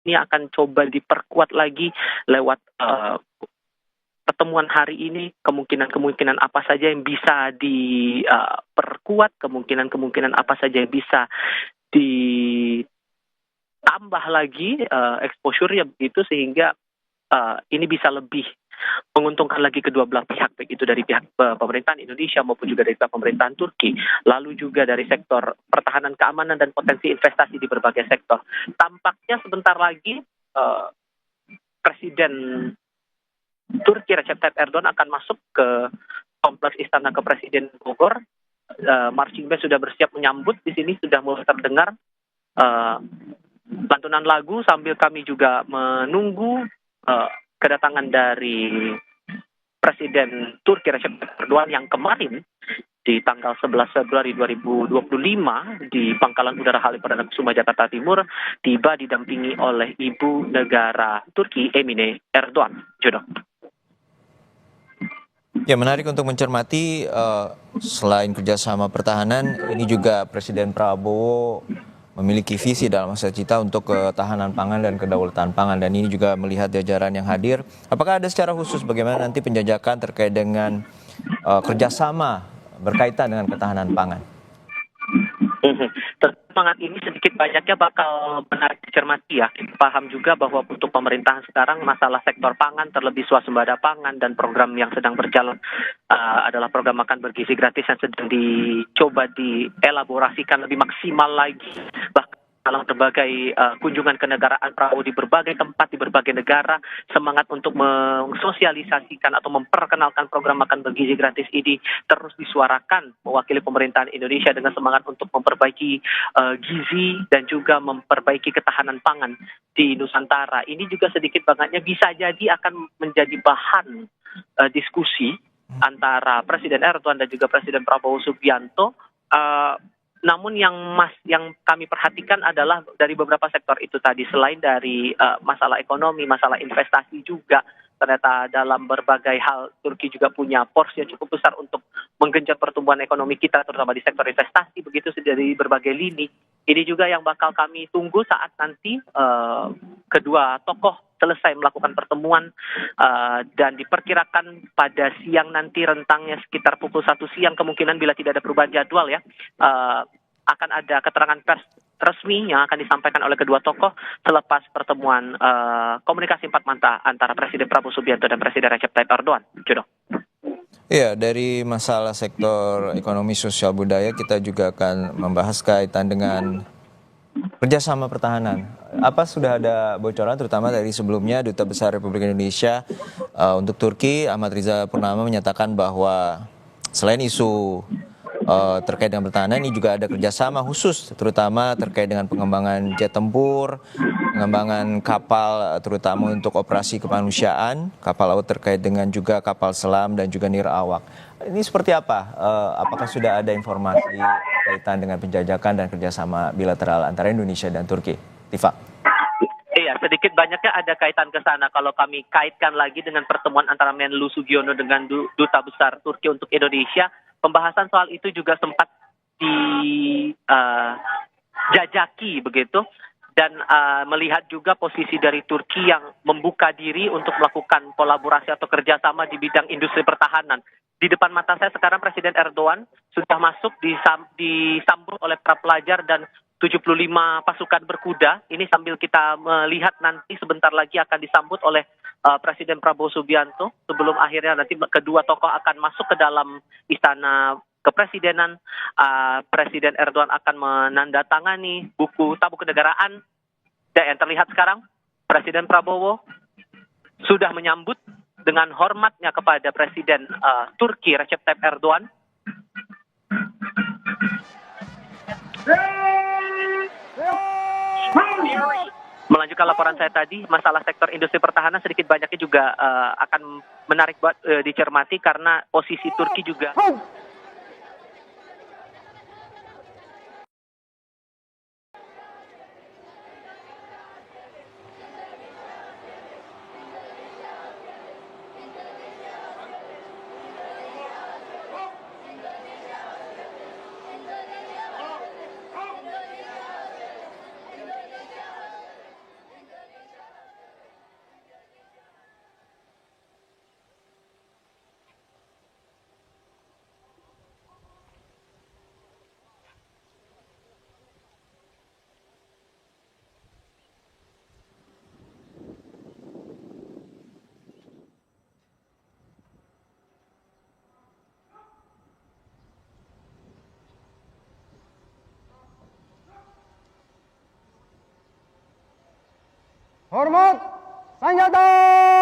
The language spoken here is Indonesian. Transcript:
ini akan coba diperkuat lagi lewat pertemuan hari ini, kemungkinan-kemungkinan apa saja yang bisa diperkuat, kemungkinan-kemungkinan apa saja yang bisa ditambah lagi exposure-nya begitu, sehingga ini bisa lebih menguntungkan lagi kedua belah pihak, baik itu dari pihak pemerintahan Indonesia maupun juga dari pihak pemerintahan Turki, lalu juga dari sektor pertahanan keamanan dan potensi investasi di berbagai sektor. Tampaknya sebentar lagi Presiden Turki Recep Tayyip Erdogan akan masuk ke kompleks Istana Kepresiden Bogor. Marching band sudah bersiap menyambut di sini, sudah mulai terdengar lantunan lagu sambil kami juga menunggu kedatangan dari Presiden Turki Recep Tayyip Erdogan yang kemarin di tanggal 11 Februari 2025 di Pangkalan Udara Halim Perdana Kusuma Jakarta Timur tiba didampingi oleh Ibu Negara Turki Emine Erdogan. Jodoh. Ya, menarik untuk mencermati selain kerjasama pertahanan, ini juga Presiden Prabowo memiliki visi dalam masa cita untuk ketahanan pangan dan kedaulatan pangan, dan ini juga melihat jajaran yang hadir. Apakah ada secara khusus bagaimana nanti penjajakan terkait dengan kerjasama berkaitan dengan ketahanan pangan? Semangat ini sedikit banyaknya bakal menarik dicermati ya. Kita paham juga bahwa untuk pemerintahan sekarang masalah sektor pangan, terlebih swasembada pangan dan program yang sedang berjalan adalah program makan bergizi gratis yang sedang dicoba dielaborasikan lebih maksimal lagi. Bahkan dalam berbagai kunjungan kenegaraan Prabowo di berbagai tempat, di berbagai negara, semangat untuk mensosialisasikan atau memperkenalkan program makan bergizi gratis ini terus disuarakan mewakili pemerintahan Indonesia dengan semangat untuk memperbaiki gizi dan juga memperbaiki ketahanan pangan di Nusantara. Ini juga sedikit banyaknya bisa jadi akan menjadi bahan diskusi antara Presiden Erdogan dan juga Presiden Prabowo Subianto. Namun yang kami perhatikan adalah dari beberapa sektor itu tadi, selain dari masalah ekonomi, masalah investasi juga, ternyata dalam berbagai hal Turki juga punya porsi yang cukup besar untuk menggenjot pertumbuhan ekonomi kita, terutama di sektor investasi, begitu dari berbagai lini. Ini juga yang bakal kami tunggu saat nanti kedua tokoh selesai melakukan pertemuan, dan diperkirakan pada siang nanti, rentangnya sekitar pukul 1 siang kemungkinan bila tidak ada perubahan jadwal ya, akan ada keterangan pers resmi yang akan disampaikan oleh kedua tokoh selepas pertemuan komunikasi empat mata antara Presiden Prabowo Subianto dan Presiden Recep Tayyip Erdogan. Jodoh. Iya, dari masalah sektor ekonomi sosial budaya kita juga akan membahas kaitan dengan kerjasama pertahanan. Apa sudah ada bocoran terutama dari sebelumnya Duta Besar Republik Indonesia untuk Turki Ahmad Riza Purnama menyatakan bahwa selain isu terkait dengan pertahanan, ini juga ada kerjasama khusus terutama terkait dengan pengembangan jet tempur, pengembangan kapal terutama untuk operasi kemanusiaan, kapal laut terkait dengan juga kapal selam dan juga nirawak. Ini seperti apa? Apakah sudah ada informasi kaitan dengan penjajakan dan kerjasama bilateral antara Indonesia dan Turki? Tifa. Iya, sedikit banyaknya ada kaitan ke sana. Kalau kami kaitkan lagi dengan pertemuan antara Menlu Sugiono dengan Duta Besar Turki untuk Indonesia, pembahasan soal itu juga sempat dijajaki begitu. Dan melihat juga posisi dari Turki yang membuka diri untuk melakukan kolaborasi atau kerjasama di bidang industri pertahanan. Di depan mata saya sekarang Presiden Erdogan sudah masuk disambut oleh para pelajar dan 75 pasukan berkuda. Ini sambil kita melihat nanti sebentar lagi akan disambut oleh Presiden Prabowo Subianto. Sebelum akhirnya nanti kedua tokoh akan masuk ke dalam istana kepresidenan. Presiden Erdogan akan menandatangani buku tabu kenegaraan. Dan yang terlihat sekarang, Presiden Prabowo sudah menyambut dengan hormatnya kepada Presiden Turki Recep Tayyip Erdogan. Melanjutkan laporan saya tadi, masalah sektor industri pertahanan sedikit banyaknya juga akan menarik buat dicermati karena posisi Turki juga Hormat senjata.